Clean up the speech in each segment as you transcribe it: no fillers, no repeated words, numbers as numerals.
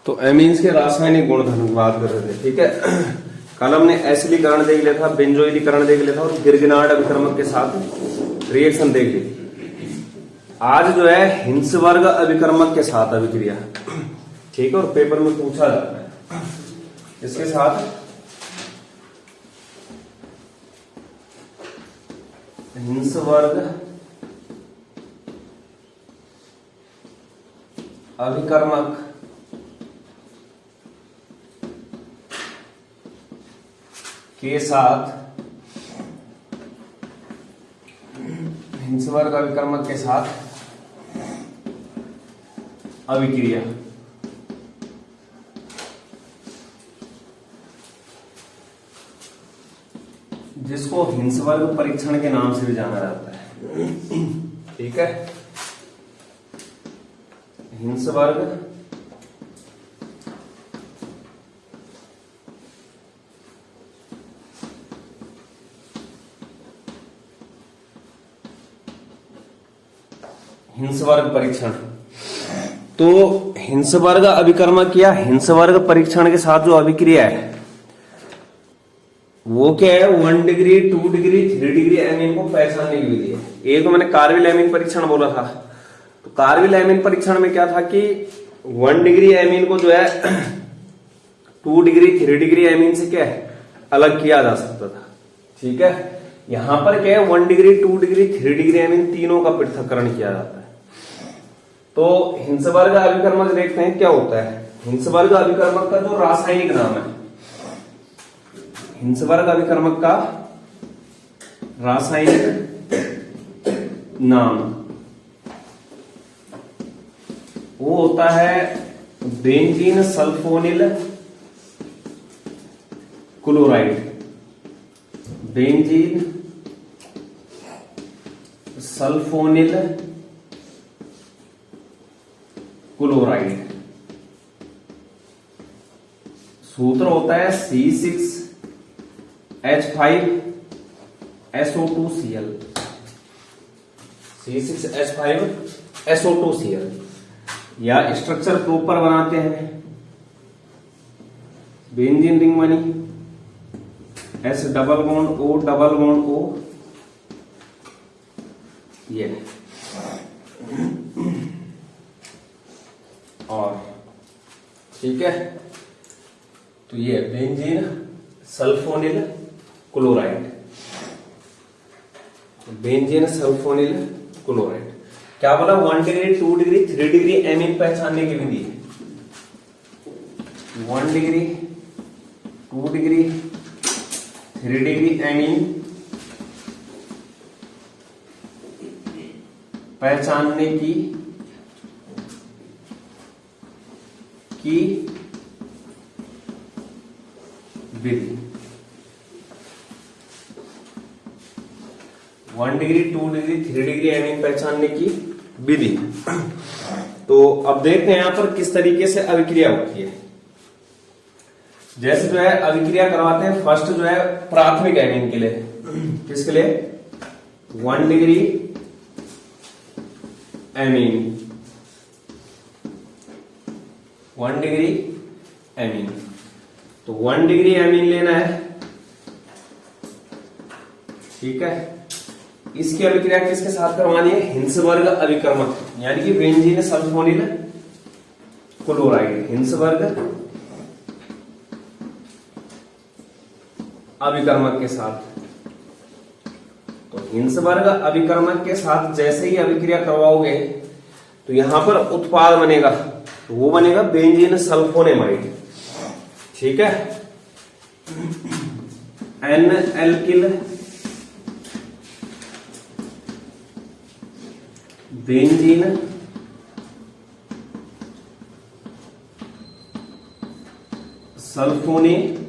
तो एमीन्स के रासायनिक गुणधर्म की बात कर रहे थे, ठीक है। कल हमने एसिडीकरण देख लिया था, बेंजोइलीकरण देख लिया था और गिरगिनार्ड अभिकर्मक के साथ रिएक्शन देख ली। आज जो है हिंसवर्ग अभिकर्मक के साथ अभिक्रिया, ठीक है, और पेपर में पूछा जाता है इसके साथ हिंसवर्ग अभिकर्मक के साथ हिंसवर्ग अभिकर्मक के साथ अभिक्रिया, जिसको हिंसवर्ग परीक्षण के नाम से भी जाना जाता है, ठीक है। हिंसवर्ग हिंसवर्ग परीक्षण। तो हिंसवर्ग अभिकर्मक या हिंसवर्ग परीक्षण के साथ जो अभिक्रिया है वो क्या है, 1 डिग्री 2 डिग्री 3 डिग्री एमीन को पहचानने की विधि है। एक तो मैंने कार्बिल एमीन परीक्षण बोला था, तो कार्बिल एमीन परीक्षण में क्या था कि 1 डिग्री एमीन को जो है 2 डिग्री 3 डिग्री एमीन से क्या है अलग किया जा सकता था, ठीक है। यहां पर क्या है 1 डिग्री 2 डिग्री 3 डिग्री एमीन तीनों का पृथक्करण किया जाता है। तो हिंसवर्ग अभिकर्मक देखते हैं क्या होता है। हिंसवर्ग अभिकर्मक का जो रासायनिक नाम है, हिंसवर्ग अभिकर्मक का रासायनिक नाम वो होता है benzene sulphonyl chloride. Benzene sulphonyl chloride. सूत्र होता है C6H5SO2Cl। C6H5SO2Cl या स्ट्रक्चर प्रॉपर बनाते हैं, बेंजीन रिंग बनी, S double bond O double bond O, ये और ठीक है। तो ये benzene sulphonyl chloride, benzene sulphonyl chloride. क्या बोला, 1 डिग्री 2 डिग्री 3 डिग्री एमीन पहचानने की विधि है। 1 डिग्री 2 डिग्री 3 डिग्री एमीन पहचानने की विधि। 1 डिग्री 2 डिग्री 3 डिग्री एमीन पहचानने की विधि। तो अब देखते हैं यहां पर किस तरीके से अभिक्रिया होती है। जैसे जो है अभिक्रिया करवाते हैं फर्स्ट जो है प्राथमिक एमीन के लिए, किसके लिए, 1 डिग्री एमीन, 1 डिग्री एमीन। तो 1 डिग्री एमीन लेना है, ठीक है। इसकी अभिक्रिया किसके साथ करवानी है, हिंसवर्ग अभिकर्मक यानी कि बेंजीन सल्फोनिल क्लोराइड, हिंसवर्ग अभिकर्मक के साथ। तो हिंसवर्ग अभिकर्मक के साथ जैसे ही अभिक्रिया करवाओगे तो यहां पर उत्पाद बनेगा, तो वो बनेगा बेंजीन सल्फोनेमाइड, ठीक है। N alkyl benzene sulfonamide.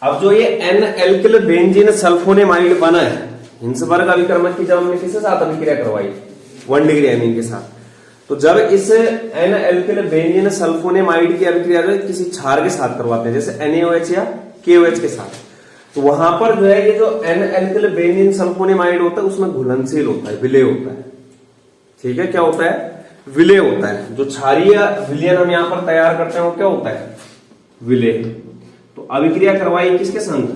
अब जो ये एन एल्किल बेंजीन सल्फोनेमाइड बना है हिंसवर्ग अभिकर्मक की, जब हमने किसके साथ अभिक्रिया करवाई 1 डिग्री एमीन के साथ, तो जब इस एन एल्किल बेंजीन सल्फोनेमाइड की अभिक्रिया जो किसी क्षार के साथ करवाते हैं जैसे NaOH या KOH के साथ, तो वहां पर जो है ये जो एन एल्किल बेंजीन सल्फोनेमाइड होता है उसमें घुलनशील होता है, विलय होता है। ठीक है, क्या होता है? विलय होता है। जो क्षारीय विलयन हम यहां पर तैयार करते हैं वो क्या होता है? विलय। तो अभिक्रिया करवाई किसके संग?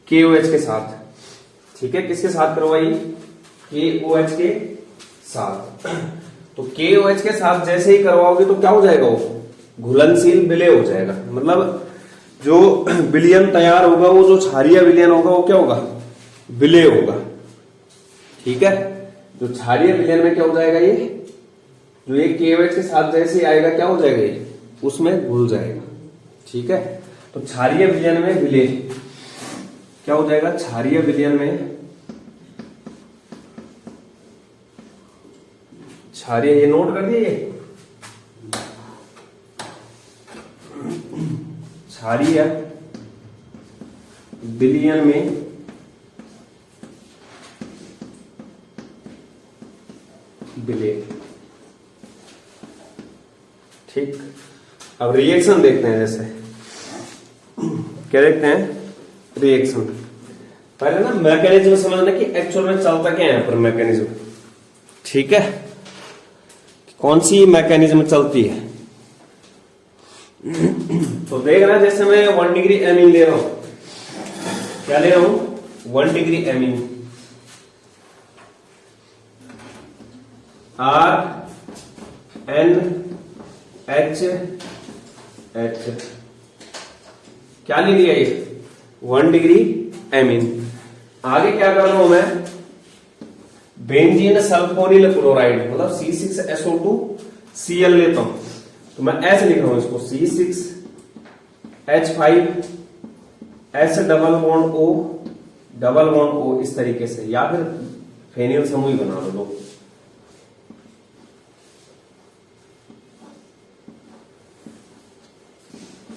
KOH के साथ। ठीक है, किसके साथ करवाई? KOH के साथ। तो KOH के साथ जैसे ही करवाओगे तो क्या हो जाएगा? वो घुलनशील विलय हो जाएगा। मतलब जो विलयन तैयार होगा वो जो क्षारीय विलयन होगा वो क्या होगा? विलय होगा। ठीक है, जो क्षारीय विलयन में क्या हो जाएगा? ये जो ये KOH के साथ जैसे ही आएगा क्या हो जाएगा? ये उसमें घुल जाएगा। ठीक है, तो क्षारीय विलयन में विलय क्या हो जाएगा? क्षारीय विलयन में क्षारीय, ये नोट कर दिए, क्षारीय विलयन में विलय। ठीक, अब रिएक्शन देखते हैं। जैसे क्या देखते हैं? रिएक्शन। पहले ना मैकेनिज्म समझना कि एक्चुअल में चलता क्या है यहाँ पर मैकेनिज्म। ठीक है, कौन सी मैकेनिज्म चलती है? तो देख रहा, जैसे मैं 1 डिग्री एमीन ले रहा हूं। क्या ले रहा हूं? 1 डिग्री एमीन। RNHH क्या ले लिया? ये 1 डिग्री एमीन। आगे क्या कर रहा हूं मैं? बेंजीन सल्फोनिल क्लोराइड मतलब C6SO2Cl लेता हूं। तो मैं ऐसे लिख रहा हूं इसको, C6H5S डबल बॉन्ड O इस तरीके से, या फिर फेनिल समूह बना लो।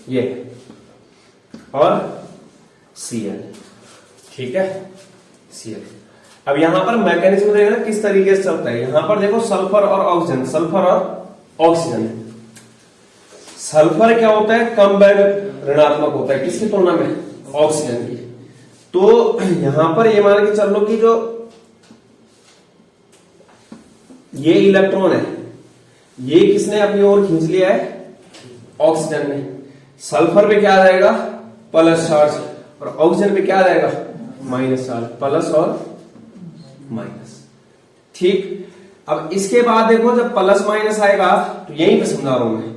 ये और Cl। ठीक है, Cl। अब यहां पर मैकेनिज्म देखना किस तरीके से चलता है। यहां पर देखो सल्फर और ऑक्सीजन, सल्फर और ऑक्सीजन। सल्फर क्या होता है? कम बैग ऋणात्मक होता है किसकी तुलना में? ऑक्सीजन की। तो यहां पर ये मान के चल लो कि जो ये इलेक्ट्रॉन है ये किसने अपनी ओर खींच लिया है? ऑक्सीजन ने। सल्फर पे क्या आ जाएगा? Plus charge. और ऑक्सीजन पे क्या आ जाएगा? Minus charge. प्लस और माइनस। ठीक, अब इसके बाद देखो जब प्लस माइनस आएगा तो यहीं पे समझा रहा हूं मैं।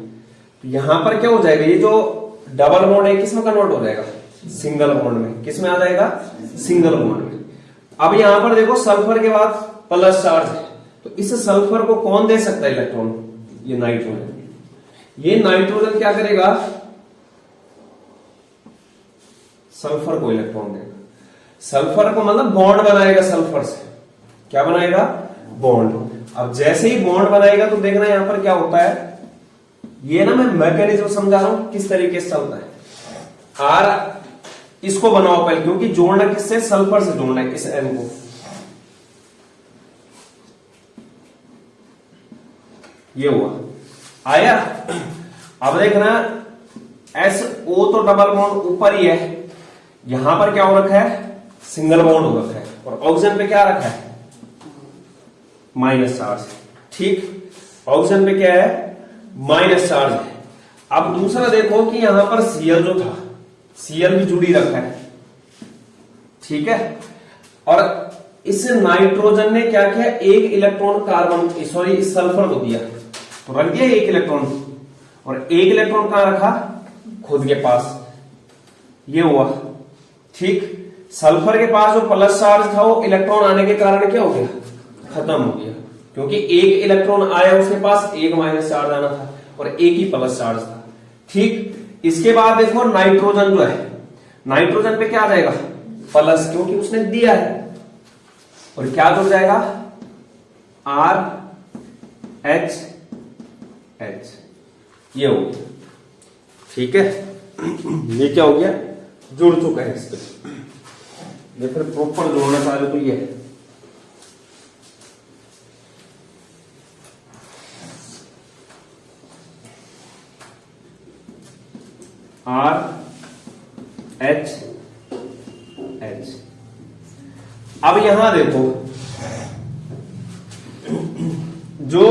तो यहां पर क्या हो जाएगा? ये जो डबल बॉन्ड है किसमें कन्वर्ट हो जाएगा? सिंगल बॉन्ड में। किसमें आ जाएगा? सिंगल बॉन्ड में। अब यहां पर देखो सल्फर के बाद प्लस चार्ज है, तो इस सल्फर को कौन दे सकता है इलेक्ट्रॉन? ये नाइट्रोजन। ये नाइट्रोजन क्या करेगा? सल्फर को इलेक्ट्रॉन देगा। सल्फर को मतलब बॉन्ड बनाएगा सल्फर से। क्या बनाएगा? बॉन्ड। अब जैसे ही बॉन्ड बनाएगा तो देखना यहां पर क्या होता है। ये ना मैं मैकेनिज्म समझा रहा हूं किस तरीके से चलता है। आर इसको बनाओ पहले, क्योंकि जोड़ना किससे? सल्फर से जोड़ना है इस एन को। ये हुआ, आया। अब देखना SO तो डबल बॉन्ड ऊपर ही है, यहां पर क्या हो रखा है? सिंगल बॉन्ड हो रखा है। और ऑक्सीजन पे क्या रखा है? Minus charge. ठीक, ऑक्सीजन पे क्या है? माइनस चार्ज है। अब दूसरा देखो कि यहां पर Cl जो था, Cl भी जुड़ी रखा है। ठीक है, और इस नाइट्रोजन ने क्या किया? एक इलेक्ट्रॉन कार्बन सॉरी सल्फर को दिया, तो रख दिया एक इलेक्ट्रॉन, और एक इलेक्ट्रॉन कहां रखा? खुद के पास। ये हुआ। ठीक, सल्फर के पास जो प्लस चार्ज था वो इलेक्ट्रॉन आने के कारण क्या हो गया? खत्म हो गया, क्योंकि एक इलेक्ट्रॉन आया उसके पास, एक माइनस चार्ज आना था और एक ही प्लस चार्ज था। ठीक, इसके बाद देखो नाइट्रोजन जो है, नाइट्रोजन पे क्या आ जाएगा? प्लस, क्योंकि उसने दिया है। और क्या जुड़ जाएगा? RHH। ये हो गया। ठीक है, ये क्या हो गया? जुड़ चुका है इस पे। ये फिर प्रॉपर जोड़ना चाह रहे तो ये है। RHH अब यहां देखो, जो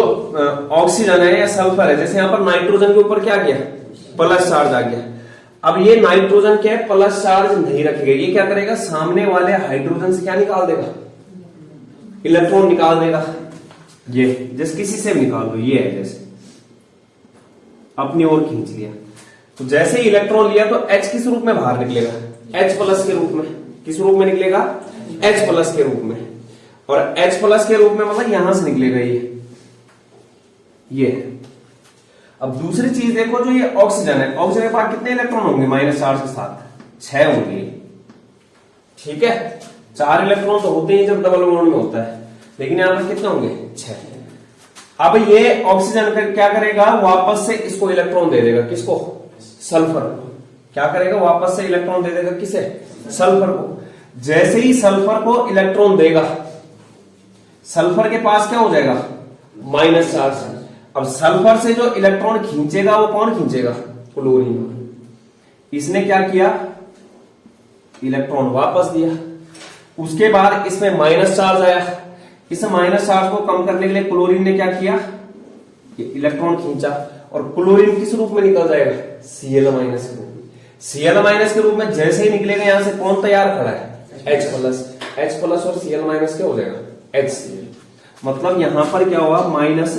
ऑक्सीजन है या सल्फर है, जैसे यहां पर नाइट्रोजन के ऊपर क्या गया, प्लस चार्ज आ गया। अब ये नाइट्रोजन क्या है, प्लस चार्ज नहीं रखेगा, ये क्या करेगा, सामने वाले हाइड्रोजन से क्या निकाल देगा, इलेक्ट्रॉन निकाल देगा। ये जैसे किसी से भी निकाल दो, ये है जैसे अपनी ओर खींच लिया, तो जैसे ही इलेक्ट्रॉन लिया तो H किस रूप में बाहर निकलेगा, H प्लस के रूप में। किस रूप में निकलेगा, H प्लस के रूप में। और H प्लस के रूप में मतलब यहां से निकलेगा ये। अब दूसरी चीज देखो, जो ये ऑक्सीजन है, ऑक्सीजन के पास कितने इलेक्ट्रॉन होंगे माइनस चार्ज के साथ, 6 होंगे। ठीक है, 4 इलेक्ट्रॉन तो होते ही जब डबल बॉन्ड में होता है, लेकिन यहां पर कितने होंगे, 6। अब ये ऑक्सीजन का क्या करेगा, वापस से इसको इलेक्ट्रॉन दे देगा, किसको, सल्फर को। क्या करेगा, वापस से इलेक्ट्रॉन दे देगा, किसे, सल्फर को। जैसे ही सल्फर को इलेक्ट्रॉन देगा, सल्फर के पास क्या हो जाएगा, माइनस चार्ज। अब सल्फर से जो इलेक्ट्रॉन खींचेगा वो कौन खींचेगा, क्लोरीन। इसने क्या किया, इलेक्ट्रॉन वापस दिया। उसके बाद इसमें माइनस चार्ज आया, इस माइनस चार्ज को कम करने के लिए क्लोरीन ने क्या किया, इलेक्ट्रॉन खींचा, और क्लोरीन किस रूप में निकल जाएगा, Cl- के रूप में। Cl- के रूप में जैसे ही निकलेगा, यहां से कौन तैयार खड़ा है, H प्लस और Cl- क्या हो जाएगा, HCl। मतलब यहां पर क्या हुआ, माइनस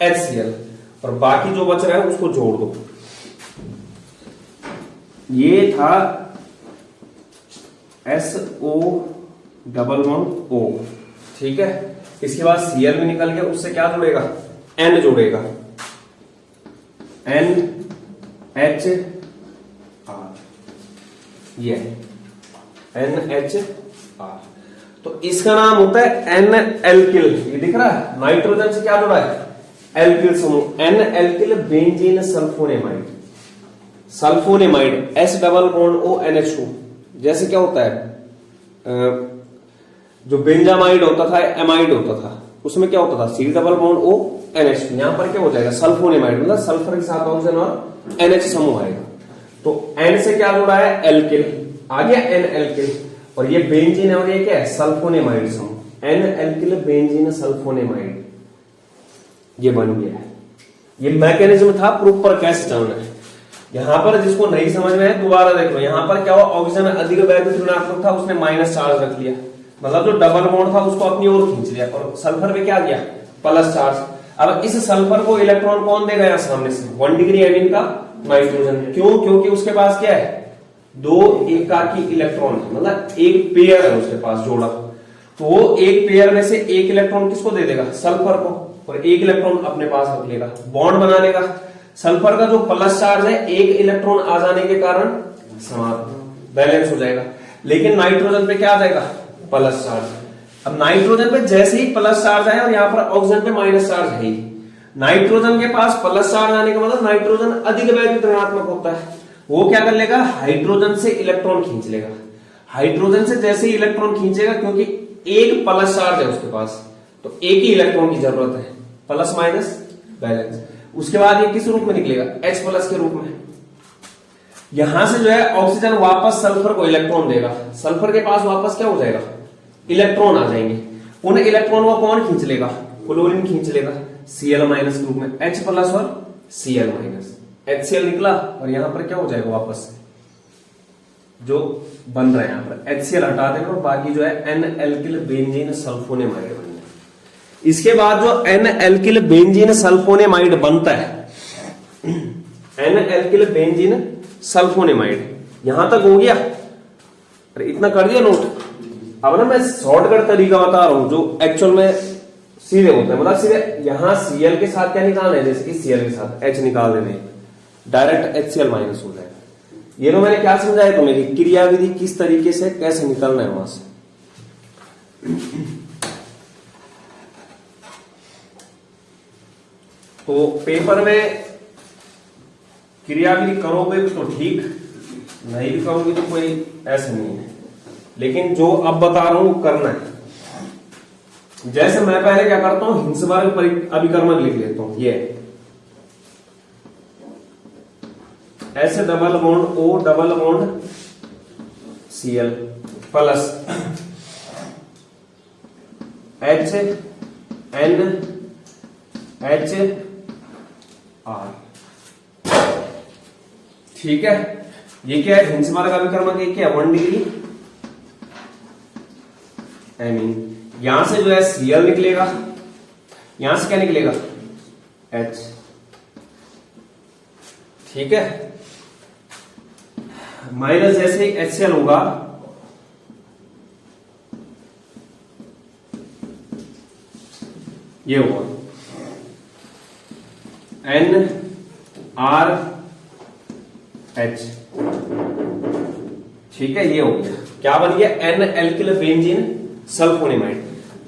HCl, और बाकी जो बच रहा है उसको जोड़ दो। ये था SO_O, ठीक है। इसके बाद Cl भी निकल गया, उससे क्या जोड़ेगा, N जोड़ेगा, NHR, ये NHR। तो इसका नाम होता है N-एल्किल। ये दिख रहा है, नाइट्रोजन से क्या जुड़ा है, एल्किल समूह, N-एल्किल benzene sulphonamide. Sulphonamide S_O NH2। जैसे क्या होता है, जो बेंजामाइड होता था, एमाइड होता था, उसमें क्या होता था, C_O NH2। यहां पर क्या हो जाएगा, सल्फोनेमाइड, मतलब सल्फर के साथ ऑक्सीजन और NH समूह आएगा। तो N से क्या जुड़ा है, एल्किल आ गया, N-एल्किल, और ये बेंजीन है, और ये क्या है, सल्फोनेमाइड समूह, N-एल्किल बेंजीन सल्फोनेमाइड, ये बन गया है। ये मैकेनिज्म था, प्रूफ पर कैसे चलना है। यहां पर जिसको नहीं समझ में है दोबारा देख लो। यहां पर क्या हुआ, ऑक्सीजन अधिक वैद्युत ऋणात्मक था, उसने माइनस चार्ज रख लिया, मतलब जो डबल बॉन्ड था उसको अपनी ओर खींच लिया, और सल्फर पे क्या गया, प्लस चार्ज। अब इस सल्फर को इलेक्ट्रॉन कौन देगा, यहां सामने से 1 डिग्री एमीन का नाइट्रोजन। क्यों, क्योंकि उसके पास क्या है, 2 एकाकी इलेक्ट्रॉन है, मतलब एक पेयर है उसके पास जोड़ा। तो वो एक पेयर में से एक इलेक्ट्रॉन किसको दे देगा, सल्फर को, और एक इलेक्ट्रॉन अपने पास रख लेगा, बॉन्ड बना लेगा। सल्फर का जो प्लस चार्ज है, एक इलेक्ट्रॉन आ जाने के कारण समाप्त, बैलेंस हो जाएगा। लेकिन नाइट्रोजन पे क्या आ जाएगा, प्लस चार्ज। अब नाइट्रोजन पे जैसे ही प्लस चार्ज आया, और यहां पर ऑक्सीजन पे माइनस चार्ज है ही, नाइट्रोजन के पास प्लस चार्ज आने का मतलब नाइट्रोजन अधिक वैद्युत ऋणात्मक होता है। वो क्या कर लेगा, हाइड्रोजन से इलेक्ट्रॉन खींच लेगा। हाइड्रोजन से जैसे ही इलेक्ट्रॉन खींचेगा, क्योंकि एक प्लस चार्ज है उसके पास, तो एक ही इलेक्ट्रॉन की जरूरत है, प्लस माइनस बैलेंस। उसके बाद ये किस रूप में निकलेगा, H+ के रूप में। यहां से जो है ऑक्सीजन वापस सल्फर को इलेक्ट्रॉन देगा, सल्फर के पास वापस क्या हो जाएगा, इलेक्ट्रॉन आ जाएंगे। उन इलेक्ट्रॉन को कौन खींच लेगा, क्लोरीन खींच लेगा, Cl- के रूप में, H+ और Cl-। HCl निकला, और यहां पर क्या हो जाएगा, वापस जो बन रहा है यहां पर HCl हटा देना, और बाकी जो है N-एल्किल बेंजीन सल्फोनेमाइड बन जाए। इसके बाद जो N-एल्किल बेंजीन सल्फोनेमाइड बनता है, N-एल्किल बेंजीन सल्फोनेमाइड, यहां तक हो गया। अरे इतना कर दिया नोट। अब ना मैं शॉर्टकट तरीका बता रहा हूं, जो एक्चुअल में सीधे होता है, मतलब सीधे यहां Cl के साथ क्या निकालना है, जैसे कि Cl के साथ H निकाल देने, डायरेक्ट HCl- हो जाएगा। ये तो मैंने क्या समझाया तुम्हें कि क्रियाविधि किस तरीके से कैसे निकलना है वहां से। तो पेपर में क्रियाविधि करोगे तो ठीक, नहीं भी करोगे तो कोई ऐसा नहीं है, लेकिन जो अब बता रहा हूं करना है। जैसे मैं पहले क्या करता हूं, हिंसवर्ग अभिकर्मक लिख लेता हूं, ये ऐसे double bond O, double bond Cl plus H N H R। ठीक है, ये क्या है, हिंसमार्ग अभिकर्मक, ये क्या है 1 डिग्री एमीन। यहां से जो है Cl निकलेगा, यहां से क्या निकलेगा H। ठीक है, माइनस जैसे ही HCl होगा ये होगा NRH। ठीक है, ये हो गया, क्या बन गया N एल्किल बेंजीन सल्फोनेमाइड।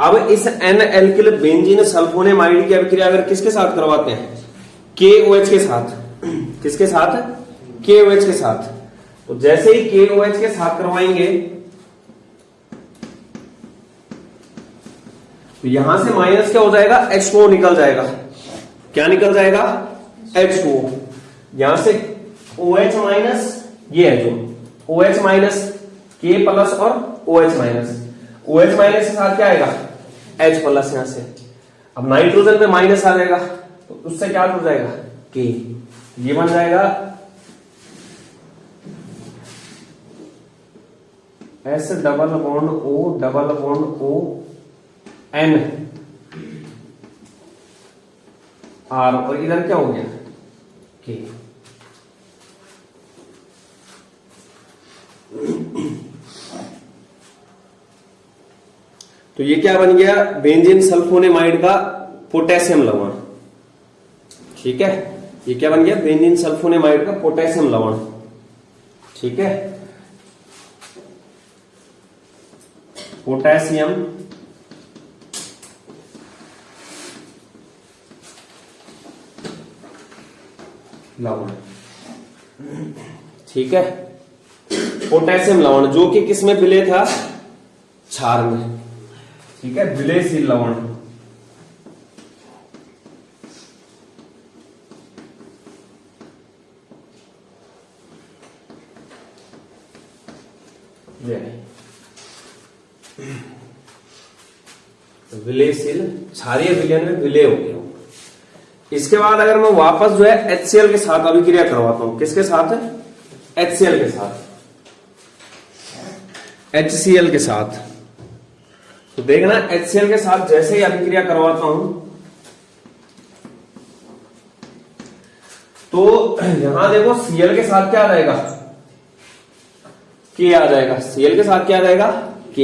अब इस N एल्किल बेंजीन सल्फोनेमाइड की अभिक्रिया अगर किसके साथ करवाते हैं, KOH के साथ, किसके साथ, KOH के साथ। तो जैसे ही KOH के साथ करवाएंगे तो यहां से माइनस क्या हो जाएगा, H2O निकल जाएगा। क्या निकल जाएगा, H2O। यहां से OH माइनस, ये है जो OH माइनस, K प्लस और OH माइनस। OH माइनस के साथ क्या आएगा, H प्लस। यहां से अब नाइट्रोजन पे माइनस आ जाएगा तो उससे क्या जुड़ जाएगा, K। ये बन जाएगा S double bond O double bond O N R, और इधर क्या हो गया K। तो ये क्या बन गया, बेंजीन सल्फोनेमाइड का पोटेशियम लवण। ठीक है, ये क्या बन गया, बेंजीन सल्फोनेमाइड का पोटेशियम लवण। ठीक है, पोटेशियम लवण। ठीक है, पोटेशियम लवण जो कि किसमें विलय था, क्षार में। ठीक है, विलयशील लवण। विलयशील, क्षारीय विलयन में विलय हो गया। इसके बाद अगर मैं वापस जो है HCl के साथ अभिक्रिया करवाता हूं, किसके साथ, HCl के साथ, HCl के साथ। तो देखना HCl के साथ जैसे ही अभिक्रिया करवाता हूं तो यहां देखो Cl के साथ क्या आ जाएगा, K आ जाएगा। Cl के साथ क्या आ जाएगा, K।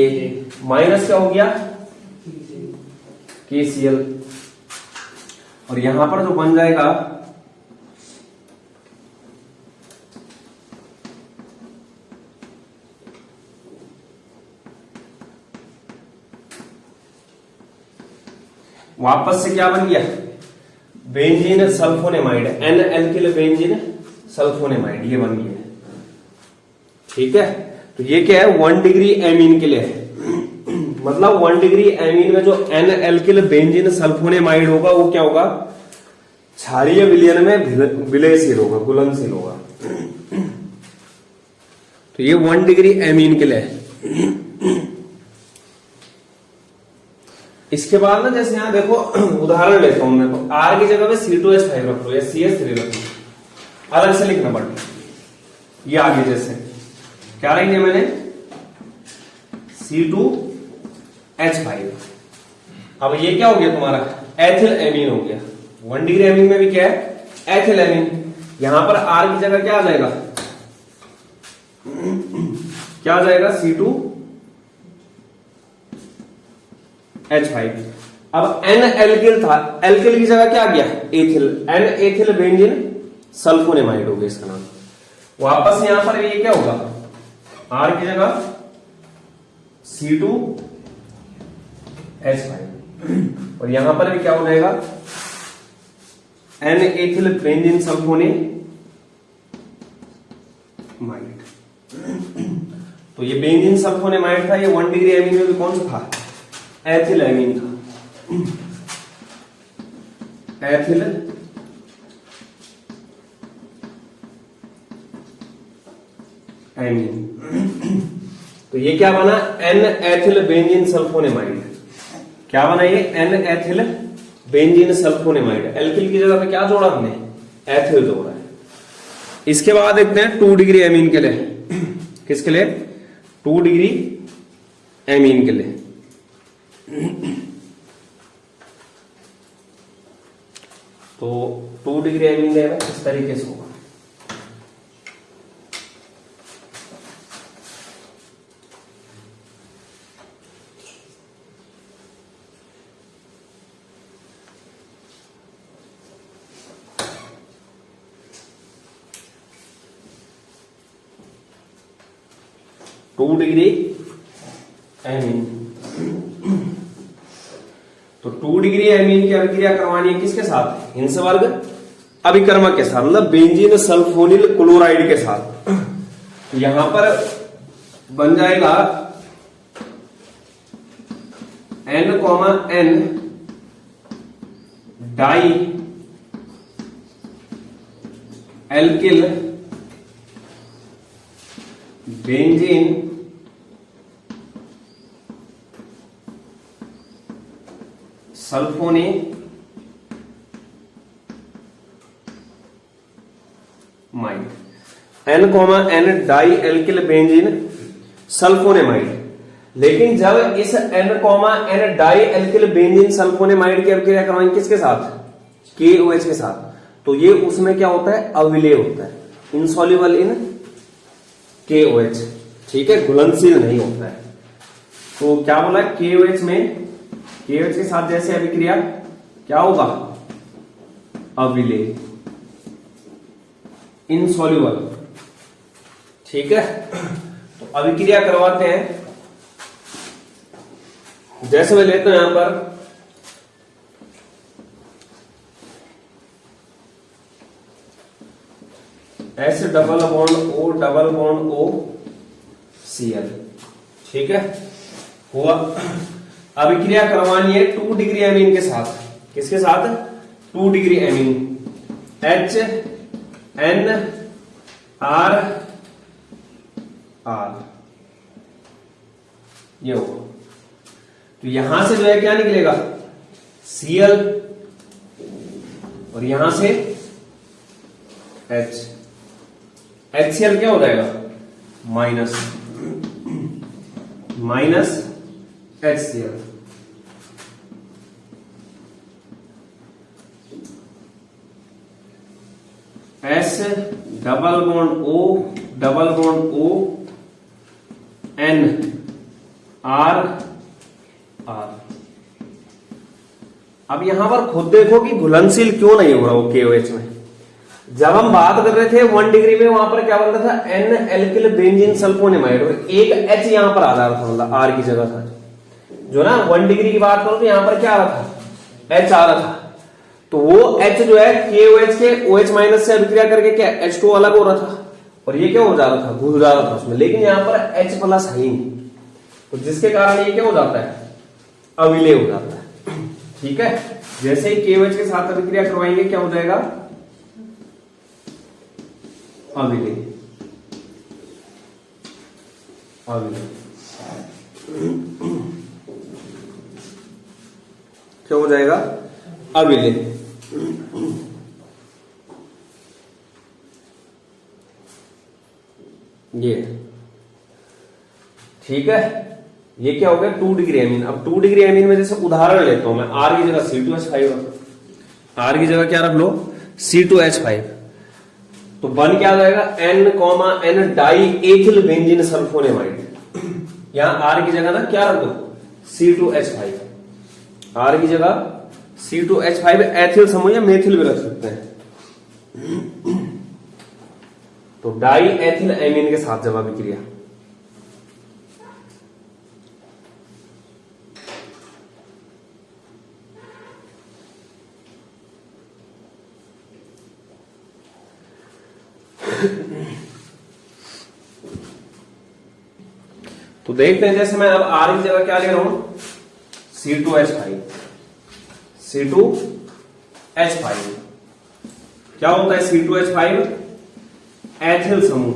माइनस क्या हो गया, KCl। और यहां पर जो बन जाएगा वापस से क्या बन गया, benzene sulfonamide, N alkyl benzene sulphonamide, ये बन गया। ठीक है, तो ये क्या है 1 डिग्री एमीन के लिए है। मतलब 1 डिग्री एमीन में जो N एल्किल बेंजीन सल्फोनेमाइड होगा वो क्या होगा, क्षारीय विलयन में विलयशील होगा, घुलनशील होगा। तो ये 1 डिग्री एमीन के लिए है। इसके बाद ना जैसे यहां देखो उदाहरण लेता हूं मैं, तो R की जगह पे C2H5 रख लो या CH3 रख लो, अलग से लिखना पड़ता। ये आगे जैसे क्या रहेंगे, मैंने C2H5। अब ये क्या हो गया तुम्हारा, एथिल एमीन हो गया। 1 डिग्री एमीन में भी क्या है, एथिल एमीन। यहां पर R की जगह क्या आ जाएगा, क्या आ जाएगा, C2H5। अब N एल्किल था, एल्किल की जगह क्या आ गया, ethyl. N ethyl benzene sulphonamide हो गया इसका नाम। वापस यहां पर ये क्या होगा, R की जगह C2H5, और यहां पर भी क्या हो जाएगा, N एथिल बेंजीन सल्फोनेमाइड। तो ये बेंजीन सल्फोनेमाइड था, ये 1 डिग्री एमीन में भी कौन सा था, एथिल एमीन था। Ethyl amine. तो ये क्या बना, एन एथिल बेंजीन सल्फोनेमाइड। क्या बना ये, N ethyl benzene sulfonamide. Alkyl की जगह पे क्या जोड़ा हमने, एथिल जोड़ा है। इसके बाद देखते हैं 2 डिग्री एमीन के लिए। किसके लिए, 2 डिग्री एमीन के लिए। तो 2 डिग्री एमीन है इस तरीके से होगा। टू डिग्री एमीन, तो 2 डिग्री एमीन की अभिक्रिया करवानी है किसके साथ, हिंसवर्ग अभिकर्मक के साथ, मतलब बेंजीन सल्फोनिल क्लोराइड के साथ। तो यहां पर बन जाएगा N, di alkyl benzene sulfonamide. N, di alkyl benzene sulfonamide. लेकिन जब इस N, di alkyl benzene sulfonamide की अभिक्रिया करवाएंगे किसके साथ, KOH के साथ, तो ये उसमें क्या होता है, अविलेय होता है, इनसॉल्युबल इन KOH। ठीक है, घुलनशील नहीं होता है। तो क्या बोला, KOH में, KOH के साथ जैसे अभिक्रिया क्या होगा, अविलेय, इनसॉल्युबल। ठीक है, तो अभिक्रिया करवाते हैं। जैसे मैं लेता हूं यहां पर S double bond O Cl। ठीक है, हुआ। अभिक्रिया करवानी है 2 डिग्री एमीन के साथ। किसके साथ, 2 डिग्री एमीन, HNR, ये होगा। तो यहां से जो है क्या निकलेगा, Cl, और यहां से H, HCl क्या हो जाएगा, minus HCl। S double bond O N R। अब यहां पर खुद देखो कि घुलनशील क्यों नहीं हो रहा वो KOH में। जब हम बात कर रहे थे 1 डिग्री में, वहां पर क्या बन रहा था, N एल्किल बेंजीन सल्फोनेमाइड, और एक H यहां पर आ रहा था, मतलब R की जगह था जो ना। 1 डिग्री की बात करो तो यहां पर क्या आ रहा था, H आ रहा था। तो वो H जो है KOH के OH माइनस से अभिक्रिया करके क्या H2 अलग हो रहा था, और ये क्या हो जा रहा था, घुल जा रहा था उसमें। लेकिन यहां पर H प्लस है ही नहीं, तो जिसके कारण ये क्या हो जाता है, अविलेय हो जाता है। ठीक है, जैसे ही KOH के साथ अभिक्रिया करवाएंगे क्या हो जाएगा, अविलेय। क्या हो जाएगा, अविलेय। ये ठीक है, ये क्या हो गया, 2 डिग्री एमीन। अब 2 डिग्री एमीन में जैसे उदाहरण लेता हूं मैं, R की जगह C2H5, R की जगह क्या रख लो, C2H5। तो बन क्या जाएगा, N, die ethyl benzene sulphonamide. यहां R की जगह ना क्या रख दो, C2H5। R की जगह C2H5 एथिल समूह या मेथिल भी रख सकते हैं। तो डाई एथिल एमीन के साथ जब अभिक्रिया, तो देखते हैं, जैसे मैं अब R की जगह क्या ले रहा हूं, C2H5। क्या होता है C2H5, एथिल समूह,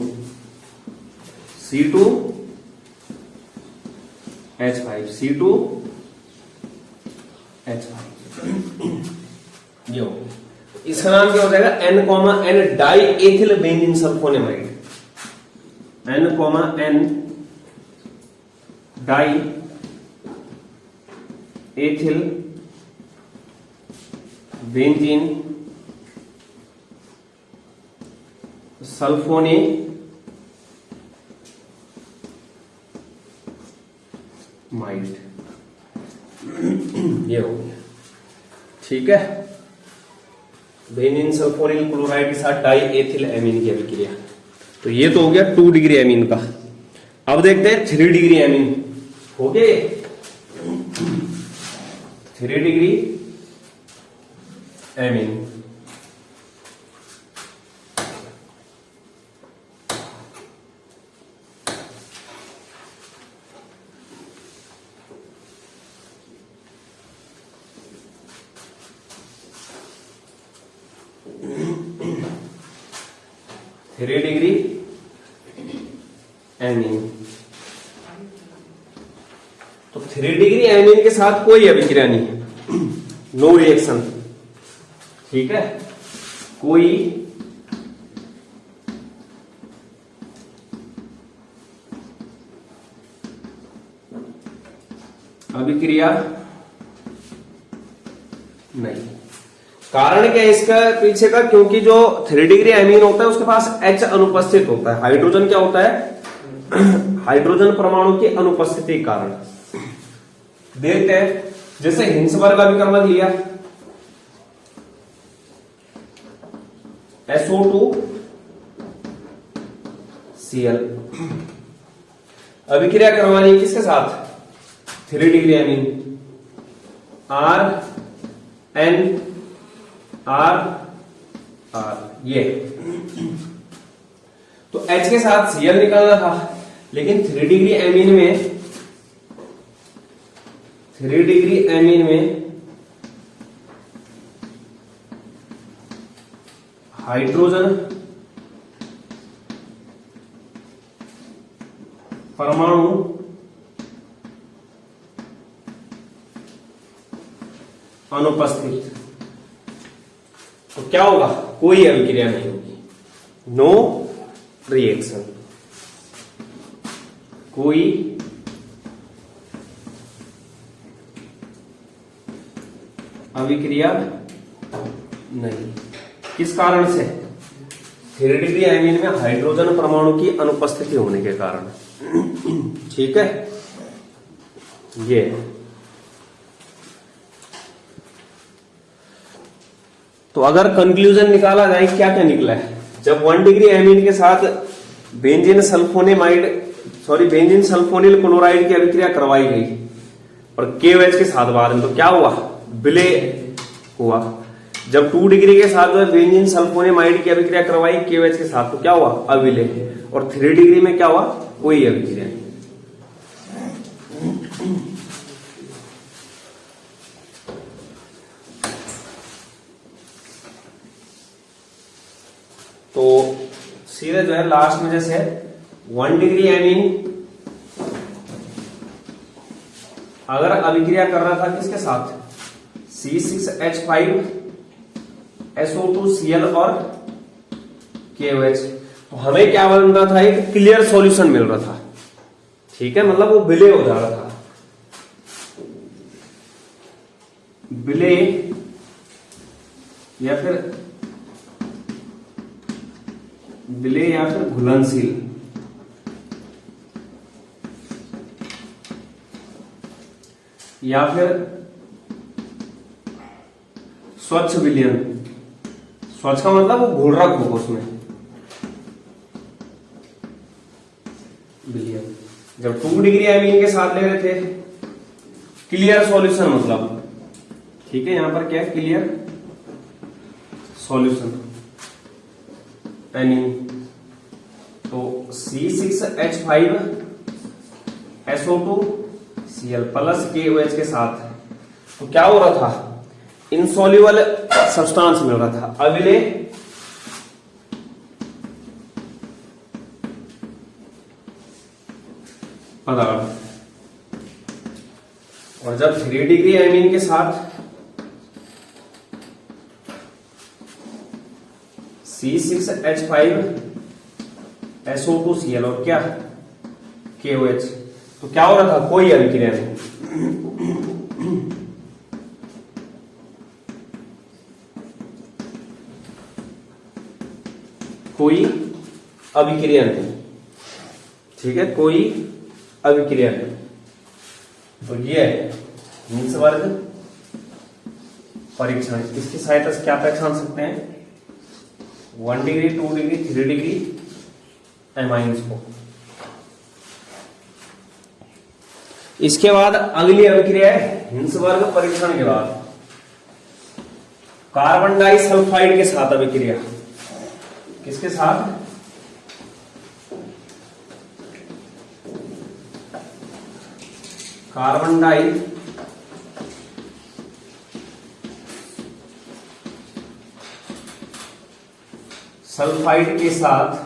C2 H5 ये हो गया। इसका नाम क्या हो जाएगा N, die ethyl benzene sulfonamide, N, die ethyl benzene sulphonamide ये हो गया। ठीक है, बेंजीन सल्फोनिल क्लोराइड के साथ डाई एथिल एमीन की अभिक्रिया। तो ये तो हो गया 2 डिग्री एमीन का। अब देखते हैं 3 डिग्री एमीन। हो गए 3 degree amine. Three degree amine. तो 3 डिग्री एमीन के साथ कोई अभिक्रिया नहीं है, नो रिएक्शन। ठीक है, कोई अभिक्रिया नहीं। कारण क्या है इसका पीछे का? क्योंकि जो 3 डिग्री एमीन होता है उसके पास H अनुपस्थित होता है। हाइड्रोजन क्या होता है? हाइड्रोजन परमाणु की अनुपस्थिति के कारण। देखते हैं, जैसे हिंसबर्ग अभिकर्मक लिया SO2Cl, अभिक्रिया करवानी है किसके साथ? 3 डिग्री एमीन, R ये। तो H के साथ Cl निकालना था, लेकिन 3 डिग्री एमीन में हाइड्रोजन परमाणु अनुपस्थित। तो क्या होगा? कोई अभिक्रिया नहीं होगी, नो रिएक्शन, कोई अभिक्रिया नहीं। किस कारण से? 3 डिग्री एमीन में हाइड्रोजन परमाणु की अनुपस्थिति होने के कारण। ठीक है, ये तो अगर कंक्लूजन निकाला जाए, क्या क्या निकला है? जब 1 डिग्री एमीन के साथ बेंजीन सल्फोनिल क्लोराइड की अभिक्रिया करवाई गई और KOH के साथ बाद में, तो क्या हुआ? विलय हुआ। जब 2 डिग्री के साथ जो बेंजीन सल्फोनेमाइड की अभिक्रिया करवाई KOH के साथ, तो क्या हुआ? अविलय। और 3 डिग्री में क्या हुआ? कोई अभिक्रिया नहीं। तो सीधे जो है लास्ट में जैसे 1 डिग्री एमीन अगर अभिक्रिया कर रहा था किसके साथ? C6H5SO2Cl और KOH, तो हमें क्या बन रहा था? एक क्लियर सॉल्यूशन मिल रहा था। ठीक है, मतलब वो विलय हो जा रहा था, विलय या फिर घुलनशील। या फिर स्वच्छ विलयन। स्वच्छ का मतलब वो घोल रहा होगा उसमें, विलयन। जब 2 डिग्री एमीन के साथ ले रहे थे क्लियर सॉल्यूशन, मतलब ठीक है, यहां पर क्या है? Clear solution amine. तो C6H5SO2Cl प्लस KOH के साथ, तो क्या हो रहा था? इनसॉल्युबल सब्सटेंस मिल रहा था, अविलय पदार्थ। और जब 3 डिग्री एमीन के साथ C6H5SO2Cl और क्या KOH, तो क्या हो रहा था, कोई अभिक्रिया नहीं। कोई अभिक्रिया नहीं, ठीक है, कोई अभिक्रिया नहीं। तो ये है हिंस वर्ग परीक्षण। इसकी सहायता से क्या पहचान सकते हैं, 1 डिग्री, 2 डिग्री, 3 डिग्री एमाइंस को। इसके बाद अगली अभिक्रिया है हिंस वर्ग परीक्षण के बाद कार्बन डाइसल्फाइड के साथ अभिक्रिया। किसके साथ, कार्बन डाई सल्फाइड के साथ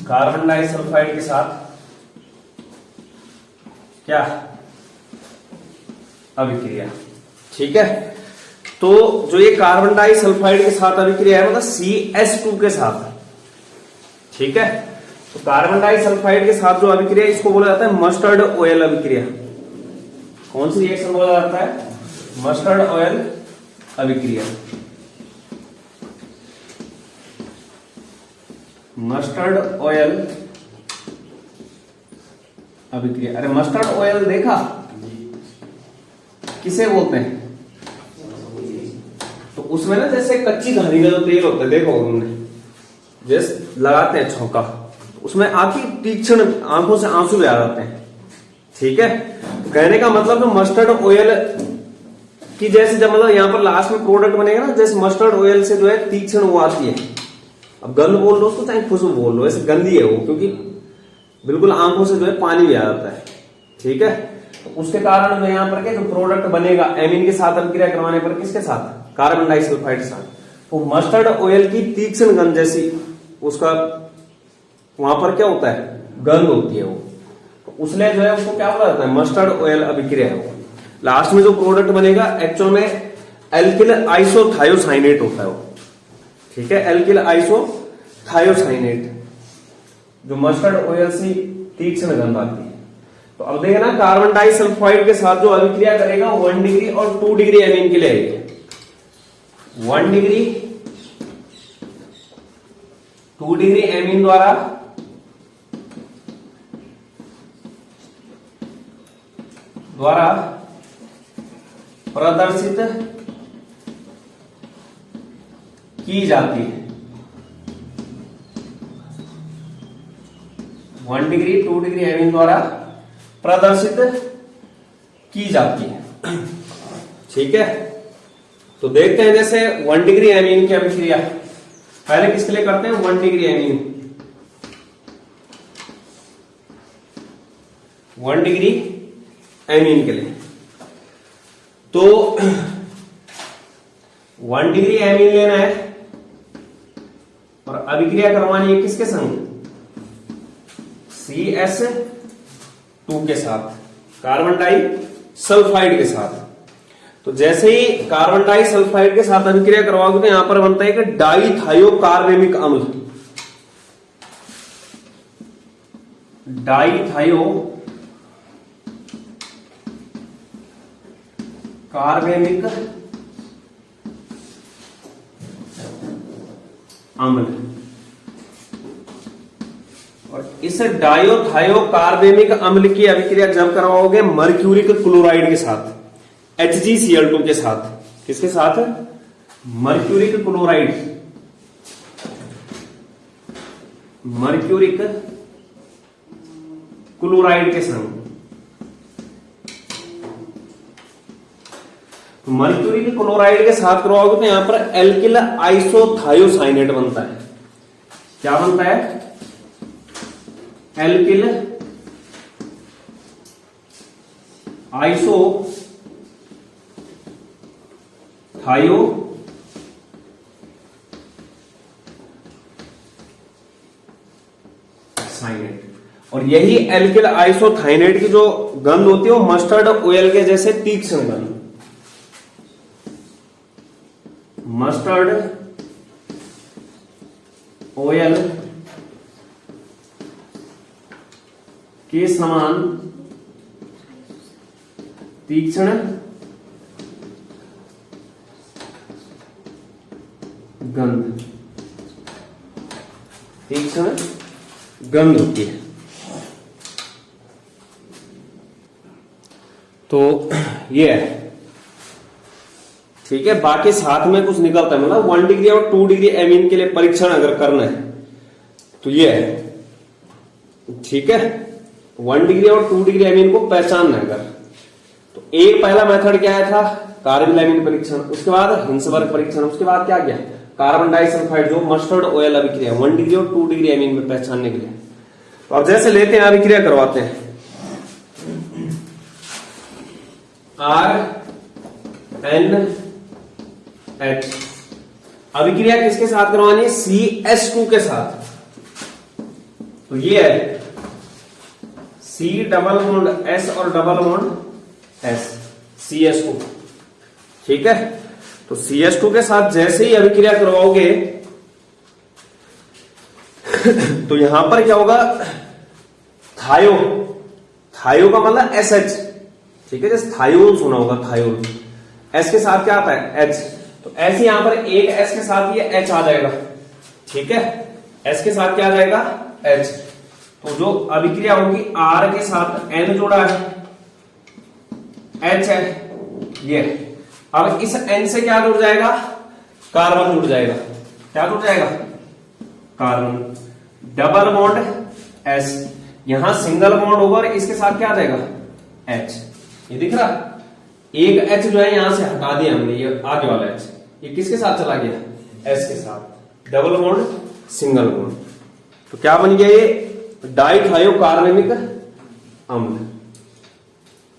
कार्बन डाइसल्फाइड के साथ क्या अभिक्रिया, ठीक है। तो जो ये कार्बन डाइसल्फाइड के साथ अभिक्रिया है मतलब CH2 के साथ, ठीक है। तो कार्बन डाइसल्फाइड के साथ जो अभिक्रिया है इसको बोला जाता है मस्टर्ड ऑयल अभिक्रिया। कौन सी रिएक्शन बोला जाता है, मस्टर्ड ऑयल अभिक्रिया। मस्टर्ड ऑयल अभिक्रिया, अरे मस्टर्ड ऑयल देखा किसे बोलते हैं, तो उसमें ना जैसे कच्ची घानी का जो तेल होता है, देखो उन्होंने जैसे लगाते हैं छौंका, उसमें आंखी तीक्ष्ण आंखों से आंसू भी आ जाते हैं, ठीक है। तो कहने का मतलब जो मस्टर्ड ऑयल की जैसे जब मतलब यहाँ पर लास्ट में प्रोडक्ट बनेगा ना, जैसे मस्टर्ड ऑयल से जो है तीक्ष्ण वो आती है। अब गंध बोल लो उसको चाहे खुशबू बोल लो, ऐसे गंदी है वो, क्योंकि बिल्कुल आंखों से जो है पानी भी आ जाता है, ठीक है। तो उसके कारण जो यहाँ पर के जो प्रोडक्ट बनेगा एमीन के साथ अभिक्रिया करवाने पर, किसके साथ, कार्बन डाइसल्फाइड के साथ, तो मस्टर्ड ऑयल की तीक्ष्ण गंध जैसी उसका वहां पर क्या होता है, गंध होती है वो, तो उसलिए जो है उसको क्या बोला जाता है, मस्टर्ड ऑयल अभिक्रिया है वो। लास्ट में जो प्रोडक्ट बनेगा एक्चुअल में एल्किल आइसोथायोसाइनेट होता है वो, ठीक है, एल्किल आइसोथायोसाइनेट, जो मस्टर्ड ऑयल से तीक्ष्ण गंध आती है। तो अब देखना कार्बन डाइसल्फाइड के साथ जो अभिक्रिया करेगा 1 डिग्री और 2 डिग्री एमीन के लिए आएगी। 1 डिग्री 2 डिग्री एमीन द्वारा प्रदर्शित की जाती है। 1 डिग्री 2 डिग्री एमीन द्वारा प्रदर्शित की जाती है, ठीक है। तो देखते हैं जैसे 1 डिग्री एमीन की अभिक्रिया पहले किसके लिए करते हैं, 1 डिग्री एमीन, 1 डिग्री एमीन के लिए। तो 1 डिग्री एमीन लेना है और अभिक्रिया करवानी है किसके संग, CS2 के साथ, कार्बन डाइसल्फाइड के साथ। तो जैसे ही कार्बन डाइसल्फाइड के साथ अभिक्रिया करवाओगे तो यहां पर बनता है कि डाइथायोकार्बेमिक अम्ल, डाइथायोकार्बेमिक अम्ल। और इस डायोथायोकार्बेमिक अम्ल की अभिक्रिया जब करवाओगे मर्क्यूरिक क्लोराइड के साथ, HgCl2 के साथ, किसके साथ, मर्क्यूरिक क्लोराइड, मर्क्यूरिक क्लोराइड के संग। तो मर्क्यूरिक क्लोराइड के साथ करवाओगे तो यहां पर एल्किल आइसोथायोसाइनेट बनता है। क्या बनता है, एल्किल थायोसाइनेट। और यही एल्किल आइसोथाइनेट की जो गंध होती है वो मस्टर्ड ऑयल के जैसे तीक्ष्ण गंध, मस्टर्ड ऑयल के समान तीक्ष्ण गंध, तीक्ष्ण गंध होती है। तो ये है, ठीक है। बाकी साथ में कुछ निकलता है, मतलब 1 डिग्री और 2 डिग्री एमीन के लिए परीक्षण अगर करना है तो ये है, ठीक है। 1 डिग्री और 2 डिग्री एमीन को पहचानना है अगर, तो एक पहला मेथड क्या था, कार्बन एमीन परीक्षण, उसके बाद हिंसबर्ग परीक्षण, उसके बाद क्या किया, कार्बन डाइसल्फाइड जो मस्टर्ड ऑयल अभिक्रिया 1 डिग्री और 2 डिग्री एमीन में पहचानने के लिए। तो अब जैसे लेते हैं अभिक्रिया करवाते हैं, RNH अभिक्रिया किसके साथ करवानी है, CH2 के साथ। तो ये है C डबल बॉन्ड S और डबल बॉन्ड S, CH2, ठीक है। तो CH2 के साथ जैसे ही अभिक्रिया करवाओगे तो यहां पर क्या होगा, थायो, थायो का मतलब SH, ठीक है। जैसे थायोल सुना होगा, थायोल, S के साथ क्या आता है H, तो ऐसे यहां पर एक S के साथ ये H आ जाएगा, ठीक है। S के साथ क्या आ जाएगा H, तो जो अभिक्रिया होगी R के साथ N जोड़ा है, H है ये। अब इस N से क्या जुड़ जाएगा, कार्बन जुड़ जाएगा, क्या जुड़ जाएगा, कार्बन, डबल बॉन्ड S, यहां सिंगल बॉन्ड होगा और इसके साथ क्या आ जाएगा H, ये दिख रहा, एक H जो है यहां से हटा दिया हमने, ये आगे वाला H, ये किसके साथ चला गया, S के साथ, डबल बॉन्ड सिंगल बॉन्ड, तो क्या बन गया ये, डाइथायोकार्बोनिक अम्ल।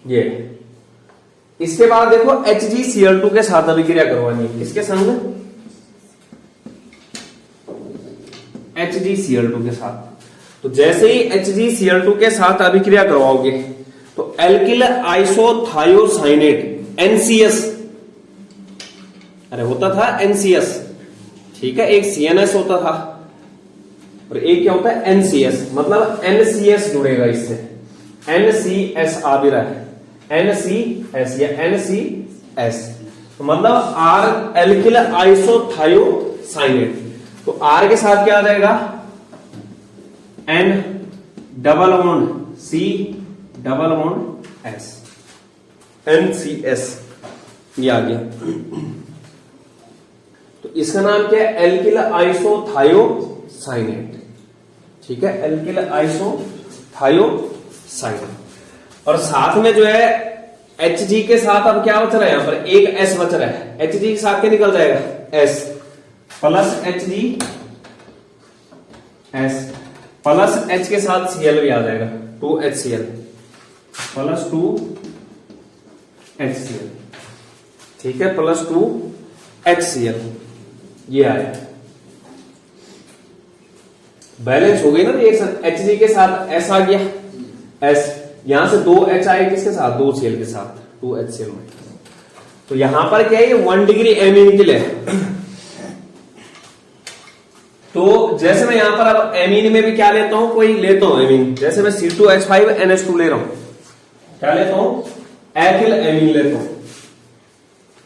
ये इसके बाद देखो HgCl2 के साथ अभिक्रिया करवानी है, किसके संग, HgCl2 के साथ। तो जैसे ही HgCl2 के साथ अभिक्रिया करवाओगे तो एल्किल आइसोथायोसाइनेट NCS, अरे होता था NCS, ठीक है, एक CNS होता था और एक क्या होता है NCS, मतलब NCS जुड़ेगा इससे, NCS आ भी रहा है, NCS या NCS, तो मतलब R एल्किल आइसोथायोसाइनेट, तो R के साथ क्या आ जाएगा, N double bond C double bond S, NCS, ये आ गया। तो इसका नाम क्या है, एल्किल आइसोथायोसाइनेट, ठीक है, एल्किल आइसोथायोसाइनेट। और साथ में जो है Hg के साथ अब क्या बच रहा है, यहां पर एक S बच रहा है, Hg के साथ क्या निकल जाएगा S plus Hg S plus H के साथ Cl भी आ जाएगा, 2HCl प्लस 2HCl, ठीक है, प्लस 2HCl, ये आया, बैलेंस हो गई ना रिएक्शन। Hg के साथ S आ गया, S, यहां से 2H आए किसके साथ, 2Cl के साथ, 2HCl में। तो यहां पर क्या है, 1 डिग्री एमीन के लिए, तो जैसे मैं यहां पर अब एमीन में भी क्या लेता हूं, कोई लेता हूं एमीन, जैसे मैं C2H5NH2 ले रहा हूं, क्या लेता हूं, एथिल एमीन लेता हूं,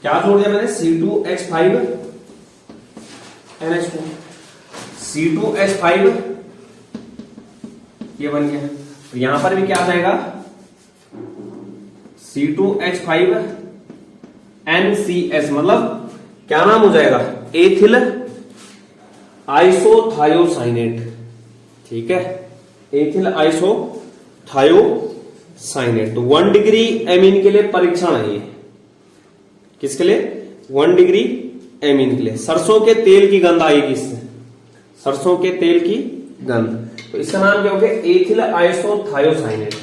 क्या जोड़ दिया मैंने, C2H5NH2, C2H5 ये बन गया, तो यहां पर भी क्या आ जाएगा, C2H5NCS, मतलब क्या नाम हो जाएगा, एथिल आइसोथायोसाइनेट, ठीक है, एथिल आइसोथायोसाइनेट। तो 1 डिग्री एमीन के लिए परीक्षण है ये, किसके लिए, 1 डिग्री एमीन के लिए। सरसों के तेल की गंध आएगी इससे, सरसों के तेल की गंध, तो इसका नाम क्या हो गया, एथिल आइसोथायोसाइनेट।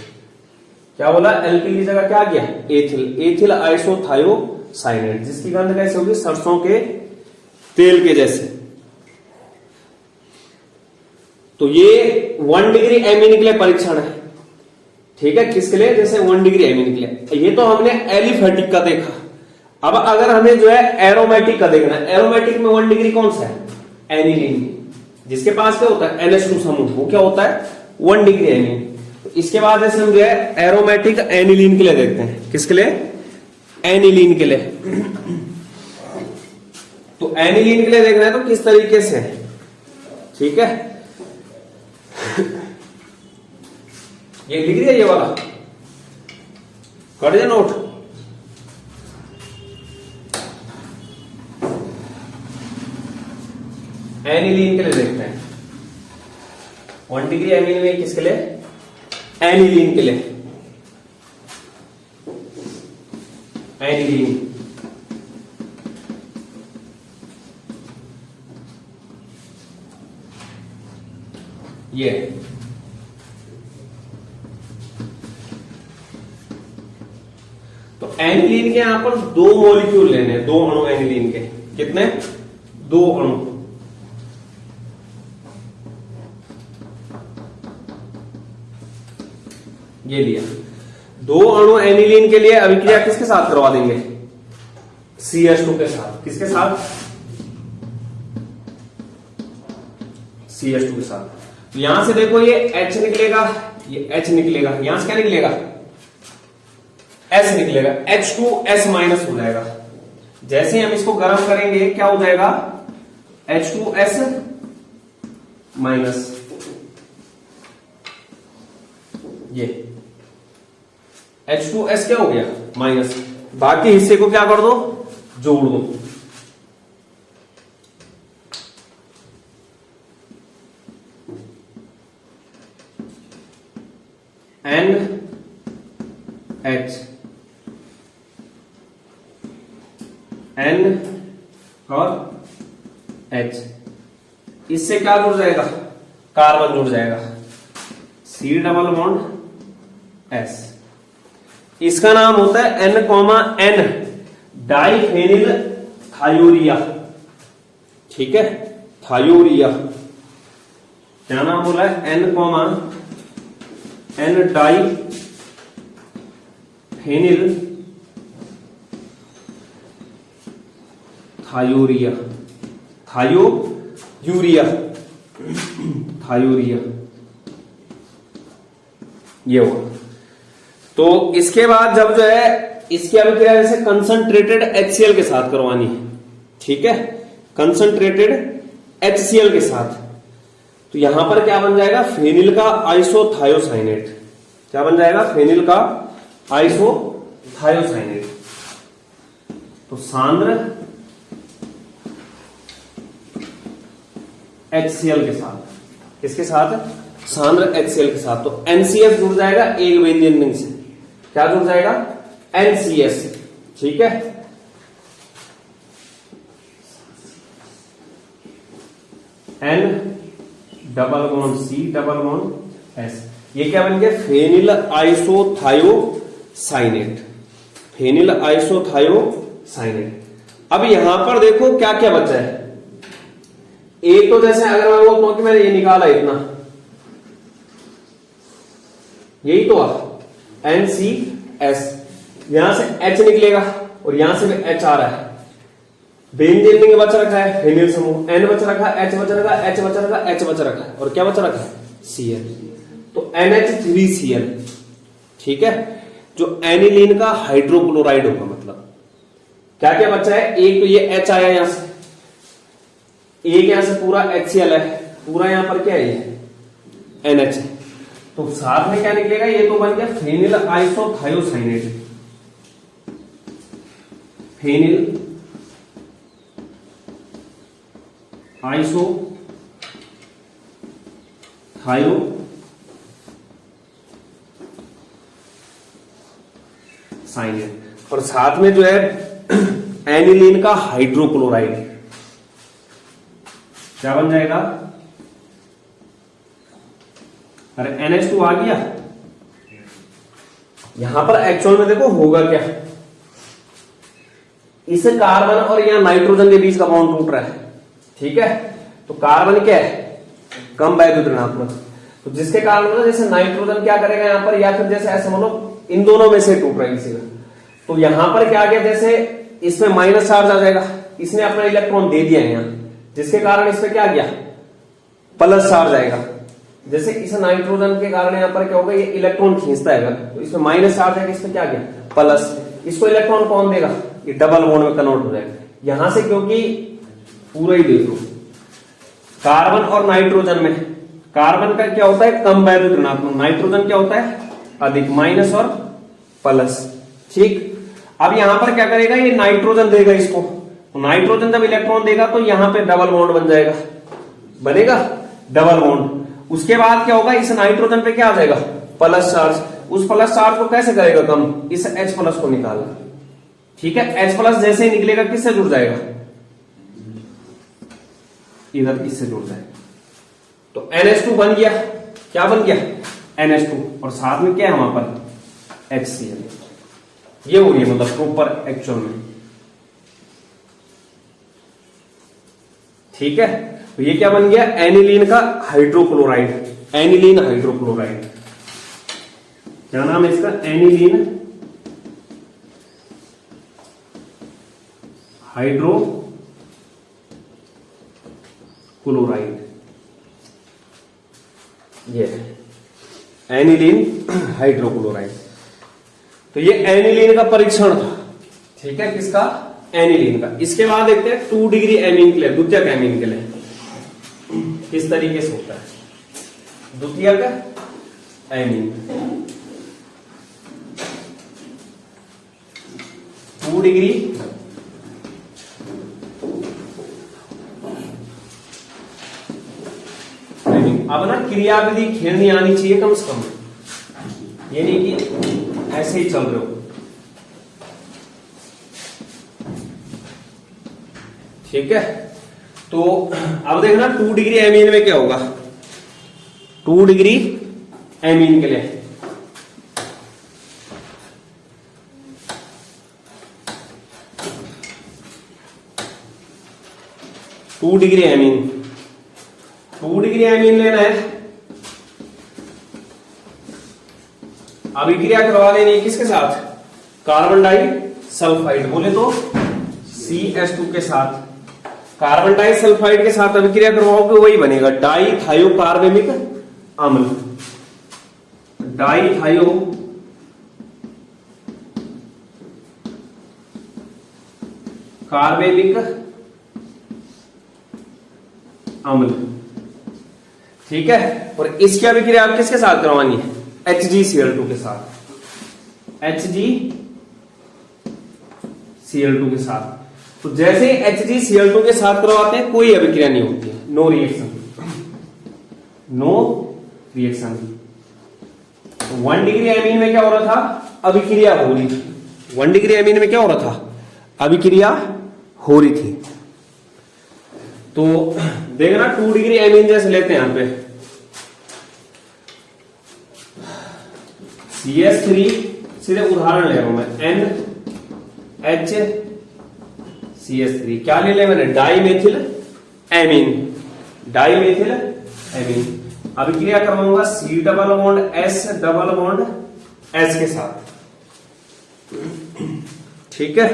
क्या बोला, एल्किल की जगह क्या आ गया, एथिल, एथिल आइसोथायोसाइनेट। साइनेट, जिसकी गंध कैसे होगी, सरसों के तेल के जैसे। तो ये 1 डिग्री एमीन के लिए परीक्षण है, ठीक है, किसके लिए, जैसे 1 डिग्री एमीन के लिए। ये तो हमने एलिफेटिक का देखा। अब अगर हमें जो है एरोमेटिक का देखना है, एरोमेटिक में 1 डिग्री कौन सा है, एनिलीन, जिसके पास क्या होता है NH2 समूह, वो क्या होता है 1 डिग्री एमीन। तो इसके बाद जैसे हम जो है एरोमेटिक एनिलीन के लिए देखते हैं, किसके लिए, एनिलीन के लिए। तो एनिलीन के लिए देखना है तो किस तरीके से, ठीक है, ये लिख दिया, ये वाला कर दिया नोट। एनिलीन के लिए देखते हैं, 1 डिग्री एमीन में किसके लिए, एनिलीन के लिए, एनिलीन। ये तो एनिलीन के यहां पर 2 मॉलिक्यूल लेने हैं, 2 अणु एनिलीन के, कितने, 2 अणु। ये लिया 2 अणु एनिलीन के लिए अभिक्रिया किसके साथ करवा देंगे, CH2 के साथ, किसके साथ, CH2 के साथ। तो यहां से देखो ये H निकलेगा, ये H निकलेगा, यहां से क्या निकलेगा, S निकलेगा, H2S माइनस हो जाएगा। जैसे ही हम इसको गर्म करेंगे क्या हो जाएगा, H2S माइनस, ये H2S क्या हो गया, माइनस। बाकी हिस्से को क्या कर दो, जोड़ दो। NH N और H, इससे क्या जुड़ जाएगा, कार्बन जुड़ जाएगा, C डबल बॉन्ड S। इसका नाम होता है N, डाइफेनिल थायोरिया, ठीक है, थायोरिया। क्या नाम बोला है, N डाइफेनिल थायोरिया, थायोयूरिया, थायोरिया, ये हुआ। तो इसके बाद जब जो है इसकी अभिक्रिया जैसे कंसंट्रेटेड HCl के साथ करवानी है, ठीक है, कंसंट्रेटेड HCl के साथ, तो यहां पर क्या बन जाएगा, फेनिल का आइसोथायोसाइनेट। क्या बन जाएगा, फेनिल का आइसोथायोसाइनेट। तो सांद्र HCl के साथ, किसके साथ, सांद्र HCl के साथ। तो NCS जुड़ जाएगा एक व्यंजन रिंग से, क्या जुड़ जाएगा, NCS, ठीक है। N double bond C double bond S, ये क्या बन गया, फेनिल आइसोथायोसाइनेट, फेनिल आइसोथायोसाइनेट। अब यहां पर देखो क्या क्या बचा है। एक तो जैसे अगर मैं बोलता हूं कि मैंने ये निकाला इतना, यही तो NCS, यहां से H निकलेगा और यहां से भी H आ रहा है। बेंजीन रिंग बच रखा है, फेनिल समूह, N बच रखा है, H बच रखा है, H बच रखा है, H बच रखा है, और क्या बच रखा है, Cl। तो NH3Cl, ठीक है, जो एनिलीन का हाइड्रोक्लोराइड होगा। मतलब क्या क्या बचा है, एक तो ये H आया यहां से, एक यहां से पूरा HCl है, पूरा यहां पर क्या है, ये NH है। तो साथ में क्या निकलेगा, ये तो बन गया फेनिल आइसोथायोसाइनेट, फेनिल आइसोथायोसाइनेट, और साथ में जो है एनिलीन का हाइड्रोक्लोराइड, क्या बन जाएगा, अरे NH2 आ गया। यहां पर एक्चुअल में देखो होगा क्या, इस कार्बन और यहाँ नाइट्रोजन के बीच का बॉन्ड टूट रहा है, ठीक है। तो कार्बन क्या है, कम वैद्युत ऋणात्मक, तो जिसके कारण मतलब जैसे नाइट्रोजन क्या करेगा यहाँ पर, या फिर जैसे ऐसे मतलब इन दोनों में से टूट रहा है किसी का, तो यहां पर क्या आ गया, जैसे इसमें माइनस चार्ज आ जाएगा, इसने अपना इलेक्ट्रॉन दे दिया है यहाँ, जिसके कारण इस पे क्या आ गया, प्लस चार्ज आएगा। जैसे इस नाइट्रोजन के कारण यहाँ पर क्या होगा, ये इलेक्ट्रॉन खींचता है, तो इसमें माइनस चार्ज है, इस पे क्या आ गया, प्लस। इसको इलेक्ट्रॉन कौन देगा, ये डबल बॉन्ड में कन्वर्ट हो जाएगा यहां से, क्योंकि पूरा ही देख लो कार्बन और नाइट्रोजन में, कार्बन का क्या होता है कम वैद्युत ऋणात्मक, नाइट्रोजन क्या होता है अधिक, माइनस और प्लस, ठीक। अब यहां पर क्या करेगा, ये नाइट्रोजन देगा इसको, तो नाइट्रोजन जब इलेक्ट्रॉन देगा तो यहां पे डबल बॉन्ड बन जाएगा, बनेगा डबल बॉन्ड। उसके बाद क्या होगा, इस नाइट्रोजन पे क्या आ जाएगा, प्लस चार्ज। उस प्लस चार्ज को कैसे करेगा कम, इस H प्लस को निकालना, ठीक है। H प्लस जैसे ही निकलेगा किससे जुड़ जाएगा, इधर इससे जुड़ जाएगा, तो NH2 बन गया, क्या बन गया NH2, और साथ में क्या है वहां पर HCl, ये हो गई मतलब प्रॉपर एक्चुअल में, ठीक है। तो ये क्या बन गया, एनिलीन का हाइड्रोक्लोराइड, एनिलीन हाइड्रोक्लोराइड, क्या नाम है इसका, एनिलीन हाइड्रोक्लोराइड, ये एनिलीन हाइड्रोक्लोराइड। तो ये एनिलीन का परीक्षण था, ठीक है, किसका, एनिलीन का। इसके बाद देखते हैं 2 डिग्री एमीन के लिए, द्वितीयक एमीन के लिए किस तरीके से होता है द्वितीयक एमीन। 2 degree amine. अब ना क्रियाविधि खेलनी आनी चाहिए कम से कम, ये नहीं कि ऐसे ही चल रहे हो, ठीक है। तो अब देखना 2 डिग्री एमीन में क्या होगा, 2 डिग्री एमीन के लिए टू डिग्री एमीन लेना है, अभिक्रिया करवा लेनी है किसके साथ, कार्बन डाई सल्फाइड, बोले तो CH2 के साथ, कार्बन डाई सल्फाइड के साथ अभिक्रिया करवाओगे वही बनेगा डाई थायो कार्बेमिक अम्ल, डाई थायो कार्बेमिक अम्ल, ठीक है। और इसकी अभिक्रिया आप किसके साथ करवानी है, HgCl2 के साथ, HgCl2 के साथ। तो जैसे HgCl2 के साथ करवाते हैं कोई अभिक्रिया नहीं होती है, नो रिएक्शन। तो 1 डिग्री एमीन में क्या हो रहा था, अभिक्रिया हो रही थी, 1 डिग्री एमीन में क्या हो रहा था, अभिक्रिया हो रही थी। तो देखना 2 डिग्री एमीन जैसे लेते हैं यहां पे, CH3, सीधे उदाहरण ले रहा हूं मैं, NHCH3, क्या ले लिया मैंने, डाईमेथिल एमीन, अभिक्रिया करवाऊंगा C double bond S double bond S के साथ, ठीक है।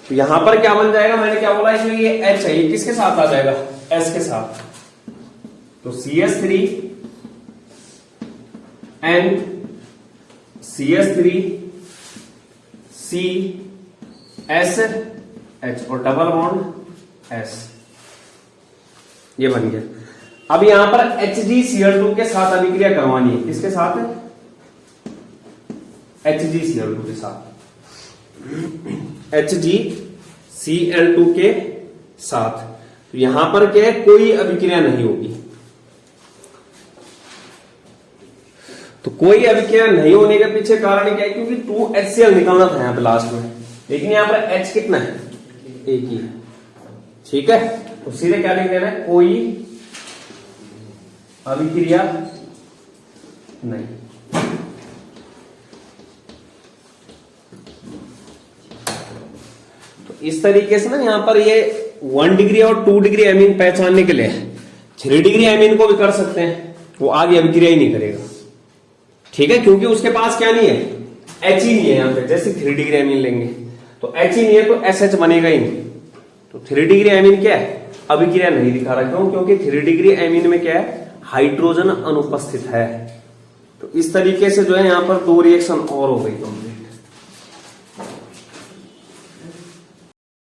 तो यहां पर क्या बन जाएगा, मैंने क्या बोला इसमें, ये H है, ये किसके साथ आ जाएगा, S के साथ, तो CH3 N CH3 C S H और डबल बॉन्ड S, ये बन गया। अब यहां पर HgCl2 के साथ अभिक्रिया करवानी है, किसके साथ है, HgCl2 के साथ, HgCl2 के साथ। तो यहां पर क्या है, कोई अभिक्रिया नहीं होगी, तो कोई अभिक्रिया नहीं होने के पीछे कारण क्या है, क्योंकि 2HCl निकलना था यहां पे लास्ट में, लेकिन यहां पर H कितना है, एक ही है, ठीक है। तो सीधे क्या लिख देना है, कोई अभिक्रिया नहीं। तो इस तरीके से ना यहाँ पर ये 1 डिग्री और 2 डिग्री एमीन पहचानने के लिए 3 डिग्री एमीन को भी कर सकते हैं, वो आगे अभिक्रिया ही नहीं करेगा। ठीक है, क्योंकि उसके पास क्या नहीं है, एच ही नहीं है। यहाँ पे जैसे 3 डिग्री एमीन लेंगे तो एच ही नहीं है, तो एस एच बनेगा ही नहीं। तो 3 डिग्री एमीन क्या है, अभिक्रिया नहीं दिखा रहा। क्यों? क्योंकि 3 डिग्री एमीन में क्या है, हाइड्रोजन अनुपस्थित है। तो इस तरीके से जो है यहाँ पर 2 रिएक्शन और हो गई कंप्लीट।